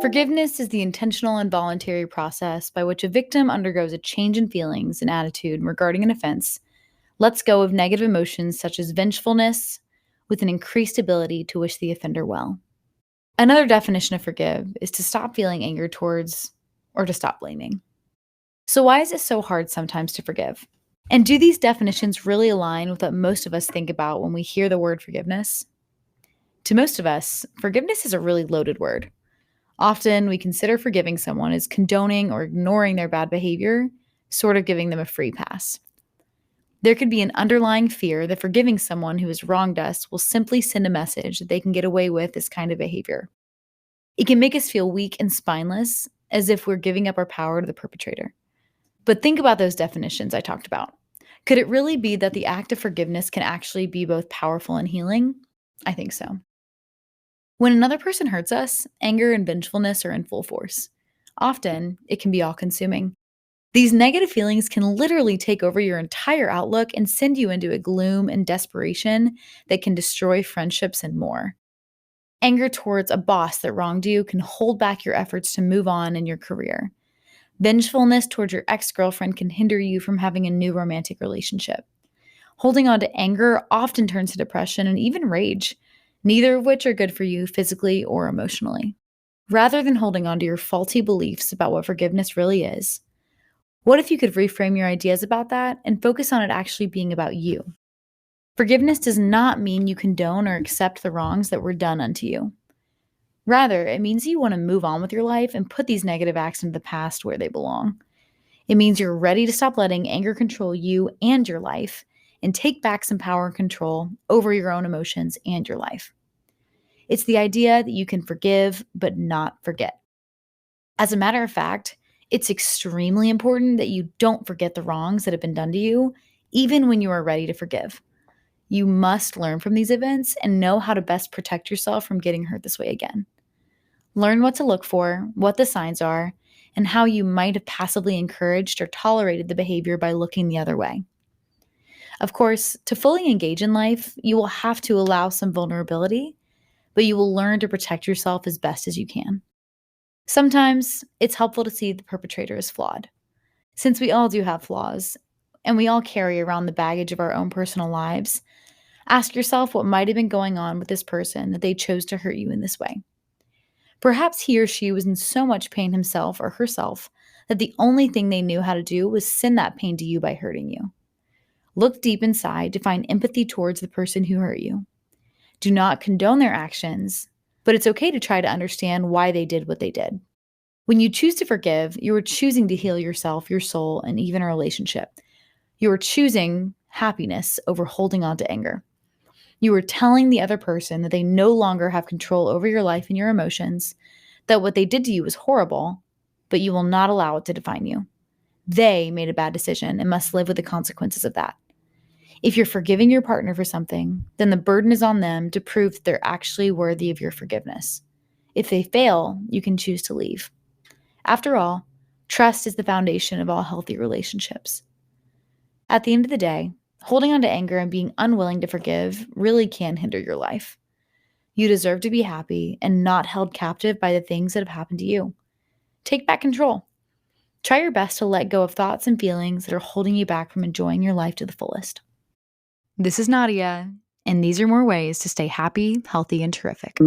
Forgiveness is the intentional and voluntary process by which a victim undergoes a change in feelings and attitude regarding an offense, lets go of negative emotions such as vengefulness, with an increased ability to wish the offender well. Another definition of forgive is to stop feeling anger towards or to stop blaming. So, why is it so hard sometimes to forgive? And do these definitions really align with what most of us think about when we hear the word forgiveness? To most of us, forgiveness is a really loaded word. Often, we consider forgiving someone as condoning or ignoring their bad behavior, sort of giving them a free pass. There could be an underlying fear that forgiving someone who has wronged us will simply send a message that they can get away with this kind of behavior. It can make us feel weak and spineless, as if we're giving up our power to the perpetrator. But think about those definitions I talked about. Could it really be that the act of forgiveness can actually be both powerful and healing? I think so. When another person hurts us, anger and vengefulness are in full force. Often, it can be all-consuming. These negative feelings can literally take over your entire outlook and send you into a gloom and desperation that can destroy friendships and more. Anger towards a boss that wronged you can hold back your efforts to move on in your career. Vengefulness towards your ex-girlfriend can hinder you from having a new romantic relationship. Holding on to anger often turns to depression and even rage, neither of which are good for you physically or emotionally. Rather than holding on to your faulty beliefs about what forgiveness really is, what if you could reframe your ideas about that and focus on it actually being about you? Forgiveness does not mean you condone or accept the wrongs that were done unto you. Rather, it means you want to move on with your life and put these negative acts into the past where they belong. It means you're ready to stop letting anger control you and your life and take back some power and control over your own emotions and your life. It's the idea that you can forgive but not forget. As a matter of fact, it's extremely important that you don't forget the wrongs that have been done to you, even when you are ready to forgive. You must learn from these events and know how to best protect yourself from getting hurt this way again. Learn what to look for, what the signs are, and how you might have passively encouraged or tolerated the behavior by looking the other way. Of course, to fully engage in life, you will have to allow some vulnerability, but you will learn to protect yourself as best as you can. Sometimes it's helpful to see the perpetrator as flawed. Since we all do have flaws, and we all carry around the baggage of our own personal lives, ask yourself what might have been going on with this person that they chose to hurt you in this way. Perhaps he or she was in so much pain himself or herself that the only thing they knew how to do was send that pain to you by hurting you. Look deep inside to find empathy towards the person who hurt you. Do not condone their actions, but it's okay to try to understand why they did what they did. When you choose to forgive, you are choosing to heal yourself, your soul, and even a relationship. You are choosing happiness over holding on to anger. You are telling the other person that they no longer have control over your life and your emotions, that what they did to you was horrible, but you will not allow it to define you. They made a bad decision and must live with the consequences of that. If you're forgiving your partner for something, then the burden is on them to prove that they're actually worthy of your forgiveness. If they fail, you can choose to leave. After all, trust is the foundation of all healthy relationships. At the end of the day, holding on to anger and being unwilling to forgive really can hinder your life. You deserve to be happy and not held captive by the things that have happened to you. Take back control. Try your best to let go of thoughts and feelings that are holding you back from enjoying your life to the fullest. This is Nadia, and these are more ways to stay happy, healthy, and terrific.